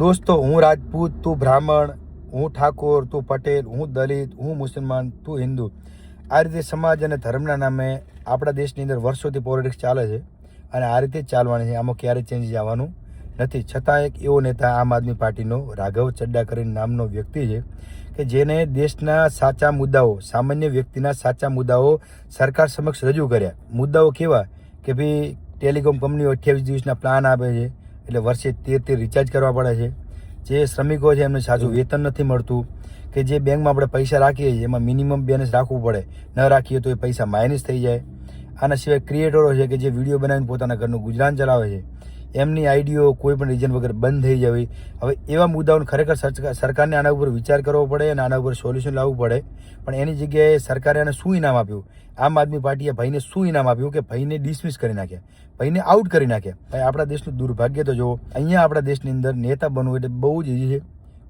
દોસ્તો, હું રાજપૂત, તું બ્રાહ્મણ, હું ઠાકોર, તું પટેલ, હું દલિત, હું મુસલમાન, તું હિન્દુ. આ રીતે સમાજ અને ધર્મના નામે આપણા દેશની અંદર વર્ષોથી પોલિટિક્સ ચાલે છે અને આ રીતે જ ચાલવાની છે. આમાં ક્યારેય ચેન્જીસ આવવાનું નથી. છતાં એક એવો નેતા આમ આદમી પાર્ટીનો રાઘવ ચડ્ડા કરીને નામનો વ્યક્તિ છે કે જેને દેશના સાચા મુદ્દાઓ, સામાન્ય વ્યક્તિના સાચા મુદ્દાઓ સરકાર સમક્ષ રજૂ કર્યા. મુદ્દાઓ કેવા કે ભાઈ ટેલિકોમ કંપનીઓ 28 દિવસના પ્લાન આપે છે, એટલે વર્ષે 13 રિચાર્જ કરવા પડે છે. જે શ્રમિકો છે એમને સાચું વેતન નથી મળતું, કે જે બેંકમાં આપણે પૈસા રાખીએ છીએ એમાં મિનિમમ બેલેન્સ રાખવું પડે, ન રાખીએ તો એ પૈસા માઇનસ થઈ જાય. આના સિવાય ક્રિએટરો છે કે જે વિડીયો બનાવીને પોતાના ઘરનું ગુજરાન ચલાવે છે, એમની આઈડીઓ કોઈ પણ રીઝન વગર બંધ થઈ જવી. હવે એવા મુદ્દાઓને ખરેખર સરકારને આના ઉપર વિચાર કરવો પડે અને આના ઉપર સોલ્યુશન લાવવું પડે. પણ એની જગ્યાએ સરકારે આને શું ઇનામ આપ્યું? આમ આદમી પાર્ટીએ ભાઈને શું ઇનામ આપ્યું કે ભાઈને ડિસમિસ કરી નાખ્યા, ભાઈને આઉટ કરી નાખ્યા. ભાઈ, આપણા દેશનું દુર્ભાગ્ય તો જુઓ. અહીંયા આપણા દેશની અંદર નેતા બનવું એટલે બહુ જ ઈઝી છે.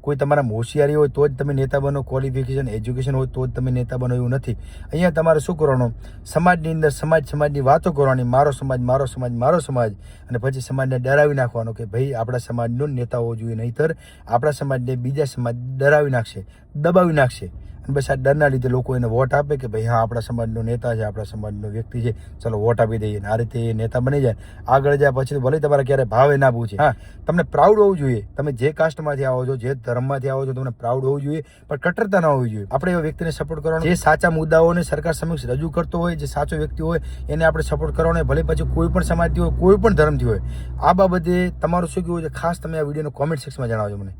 કોઈ તમારા હોશિયારી હોય તો જ તમે નેતા બનો, ક્વોલિફિકેશન એજ્યુકેશન હોય તો જ તમે નેતા બનો એવું નથી. અહીંયા તમારે શું કરવાનું? સમાજની અંદર સમાજની વાતો કરવાની, મારો સમાજ મારો સમાજ મારો સમાજ, અને પછી સમાજને ડરાવી નાખવાનો કે ભાઈ આપણા સમાજનો નેતા હોવો જોઈએ, નહીંતર આપણા સમાજને બીજા સમાજ ડરાવી નાખશે, દબાવી નાખશે. અને બસ આ ડરના લીધે લોકો એને વોટ આપે કે ભાઈ હા આપણા સમાજનો નેતા છે, આપણા સમાજનો વ્યક્તિ છે, ચલો વોટ આપી દઈએ. આ રીતે એ નેતા બની જાય. આગળ જાય પછી ભલે તમારે ક્યારે ભાવે ના પૂછે. હા, તમને પ્રાઉડ હોવું જોઈએ. તમે જે કાસ્ટમાંથી આવો છો, જે ધર્મમાંથી આવો છો, તમને પ્રાઉડ હોવું જોઈએ, પણ કટ્ટરતા ના હોવી જોઈએ. આપણે એવા વ્યક્તિને સપોર્ટ કરવાનો, જે સાચા મુદ્દાઓને સરકાર સમક્ષ રજૂ કરતો હોય, જે સાચો વ્યક્તિ હોય એને આપણે સપોર્ટ કરવાનો. ભલે પછી કોઈ પણ સમાજથી હોય, કોઈ પણ ધર્મથી હોય. આ બાબતે તમારું શું કહેવું છે ખાસ તમે આ વિડીયોનો કોમેન્ટ સેક્શનમાં જણાવજો મને.